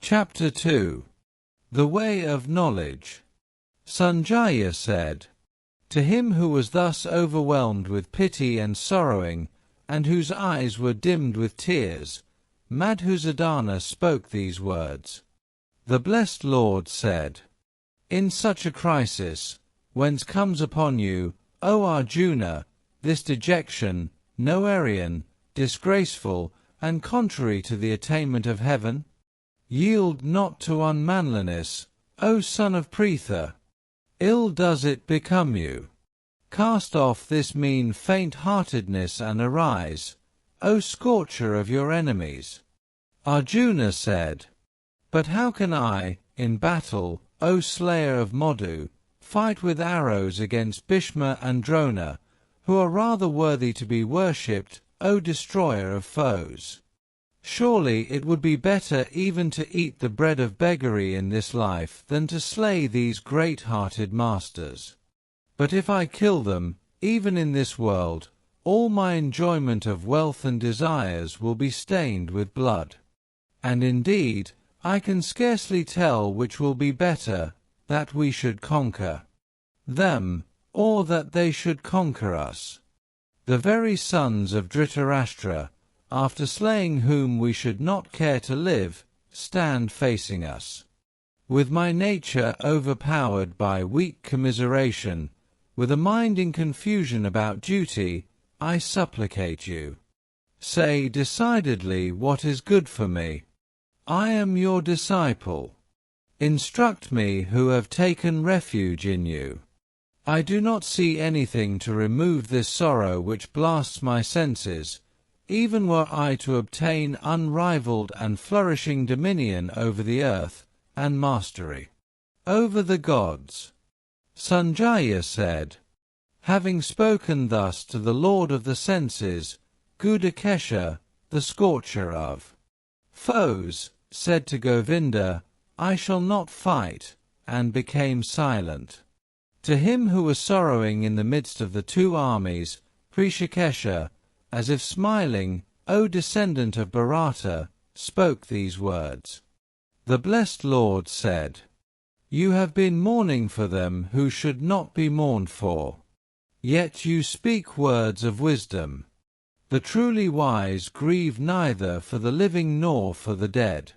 Chapter 2. The Way of Knowledge. Sanjaya said, to him who was thus overwhelmed with pity and sorrowing, and whose eyes were dimmed with tears, Madhusudana spoke these words. The blessed Lord said, in such a crisis, whence comes upon you, O Arjuna, this dejection, Noarian, disgraceful, and contrary to the attainment of heaven? Yield not to unmanliness, O son of Pritha. Ill does it become you. Cast off this mean faint-heartedness and arise, O scorcher of your enemies. Arjuna said, but how can I, in battle, O slayer of Madhu, fight with arrows against Bhishma and Drona, who are rather worthy to be worshipped, O destroyer of foes? Surely it would be better even to eat the bread of beggary in this life than to slay these great-hearted masters. But if I kill them, even in this world, all my enjoyment of wealth and desires will be stained with blood. And indeed, I can scarcely tell which will be better, that we should conquer them, or that they should conquer us. The very sons of Dhritarashtra, after slaying whom we should not care to live, stand facing us. With my nature overpowered by weak commiseration, with a mind in confusion about duty, I supplicate you. Say decidedly what is good for me. I am your disciple. Instruct me who have taken refuge in you. I do not see anything to remove this sorrow which blasts my senses, even were I to obtain unrivaled and flourishing dominion over the earth, and mastery over the gods. Sanjaya said, having spoken thus to the Lord of the senses, Gudakesha, the scorcher of foes, said to Govinda, I shall not fight, and became silent. To him who was sorrowing in the midst of the two armies, Hrishikesha, as if smiling, O descendant of Bharata, spoke these words. The blessed Lord said, you have been mourning for them who should not be mourned for. Yet you speak words of wisdom. The truly wise grieve neither for the living nor for the dead.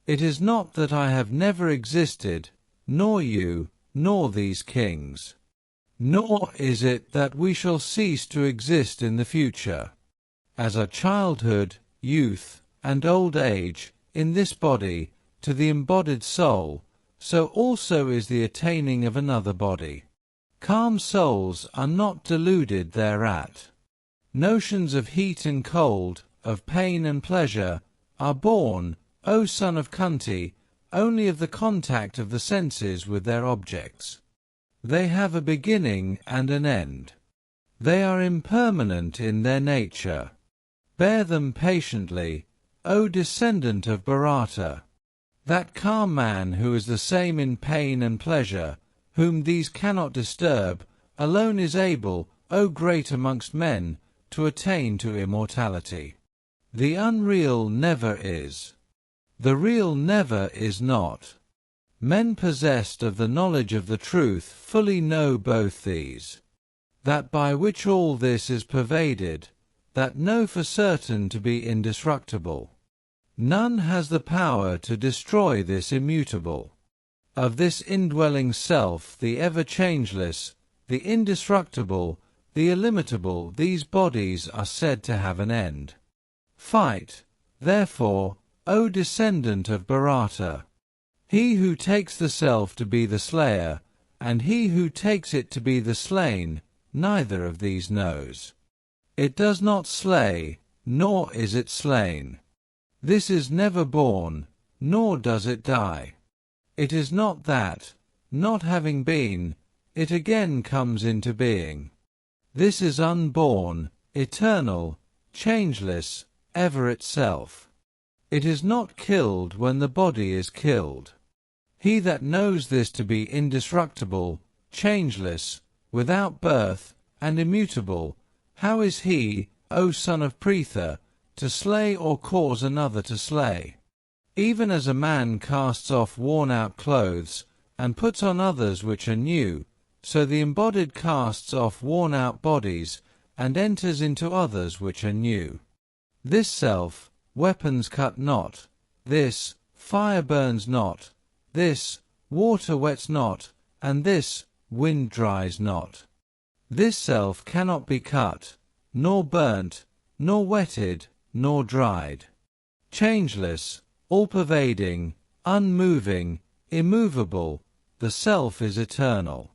It is not that I have never existed, nor you, nor these kings. Nor is it that we shall cease to exist in the future. As are childhood, youth, and old age, in this body, to the embodied soul, so also is the attaining of another body. Calm souls are not deluded thereat. Notions of heat and cold, of pain and pleasure, are born, O son of Kunti, only of the contact of the senses with their objects. They have a beginning and an end. They are impermanent in their nature. Bear them patiently, O descendant of Bharata. That calm man who is the same in pain and pleasure, whom these cannot disturb, alone is able, O great amongst men, to attain to immortality. The unreal never is. The real never is not. Men possessed of the knowledge of the truth fully know both these. That by which all this is pervaded, that know for certain to be indestructible. None has the power to destroy this immutable. Of this indwelling self, the ever-changeless, the indestructible, the illimitable, these bodies are said to have an end. Fight, therefore, O descendant of Bharata. He who takes the self to be the slayer, and he who takes it to be the slain, neither of these knows. It does not slay, nor is it slain. This is never born, nor does it die. It is not that, not having been, it again comes into being. This is unborn, eternal, changeless, ever itself. It is not killed when the body is killed. He that knows this to be indestructible, changeless, without birth, and immutable, how is he, O son of Pritha, to slay or cause another to slay? Even as a man casts off worn-out clothes, and puts on others which are new, so the embodied casts off worn-out bodies, and enters into others which are new. This self, weapons cut not, this, fire burns not, this, water wets not, and this, wind dries not. This self cannot be cut, nor burnt, nor wetted, nor dried. Changeless, all-pervading, unmoving, immovable, the self is eternal.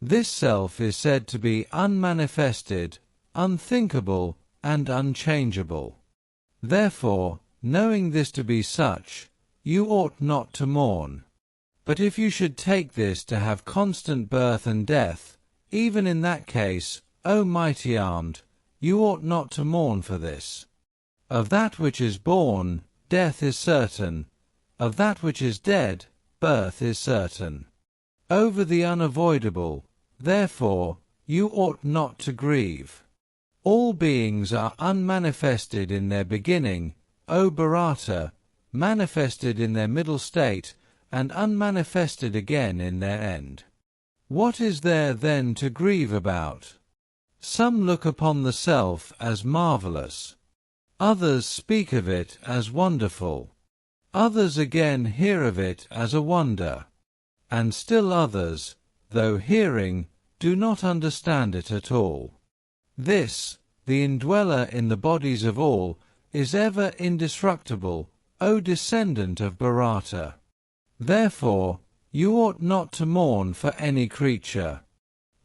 This self is said to be unmanifested, unthinkable, and unchangeable. Therefore, knowing this to be such, you ought not to mourn. But if you should take this to have constant birth and death, even in that case, O mighty-armed, you ought not to mourn for this. Of that which is born, death is certain. Of that which is dead, birth is certain. Over the unavoidable, therefore, you ought not to grieve. All beings are unmanifested in their beginning, O Bharata, manifested in their middle state, and unmanifested again in their end. What is there then to grieve about? Some look upon the self as marvelous. Others speak of it as wonderful. Others again hear of it as a wonder. And still others, though hearing, do not understand it at all. This, the indweller in the bodies of all, is ever indestructible, O descendant of Bharata. Therefore, you ought not to mourn for any creature.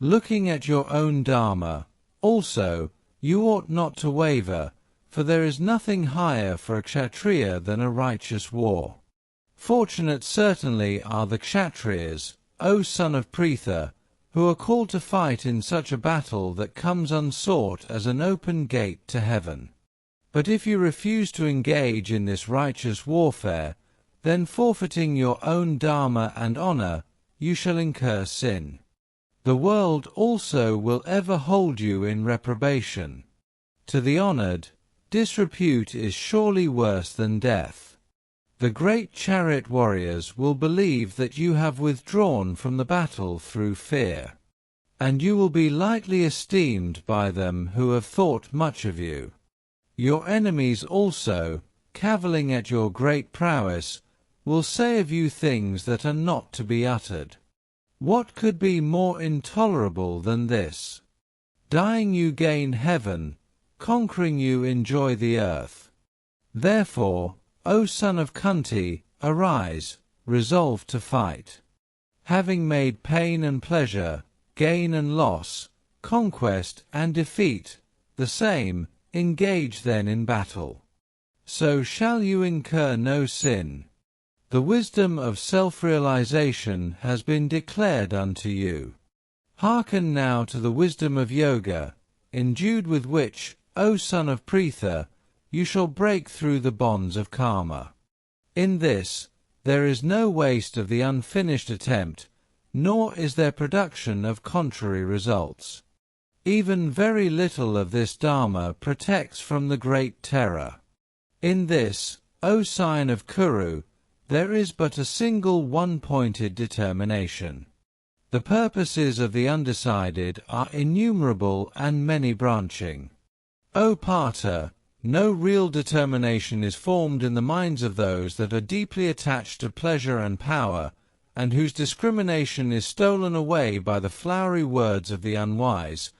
Looking at your own Dharma, also, you ought not to waver, for there is nothing higher for a Kshatriya than a righteous war. Fortunate certainly are the Kshatriyas, O son of Pritha, who are called to fight in such a battle that comes unsought as an open gate to heaven. But if you refuse to engage in this righteous warfare, then forfeiting your own Dharma and honor, you shall incur sin. The world also will ever hold you in reprobation. To the honored, disrepute is surely worse than death. The great chariot warriors will believe that you have withdrawn from the battle through fear, and you will be lightly esteemed by them who have thought much of you. Your enemies also, cavilling at your great prowess, will say of you things that are not to be uttered. What could be more intolerable than this? Dying you gain heaven, conquering you enjoy the earth. Therefore, O son of Kunti, arise, resolve to fight. Having made pain and pleasure, gain and loss, conquest and defeat, the same, engage then in battle. So shall you incur no sin. The wisdom of self-realization has been declared unto you. Hearken now to the wisdom of yoga, endued with which, O son of Pritha, you shall break through the bonds of karma. In this, there is no waste of the unfinished attempt, nor is there production of contrary results. Even very little of this Dharma protects from the great terror. In this, O sign of Kuru, there is but a single one-pointed determination. The purposes of the undecided are innumerable and many-branching. O Partha, no real determination is formed in the minds of those that are deeply attached to pleasure and power, and whose discrimination is stolen away by the flowery words of the unwise,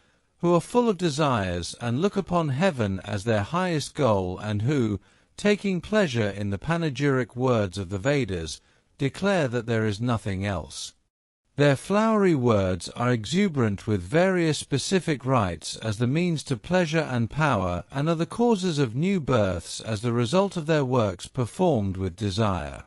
who are full of desires and look upon heaven as their highest goal, and who, taking pleasure in the panegyric words of the Vedas, declare that there is nothing else. Their flowery words are exuberant with various specific rites as the means to pleasure and power, and are the causes of new births as the result of their works performed with desire.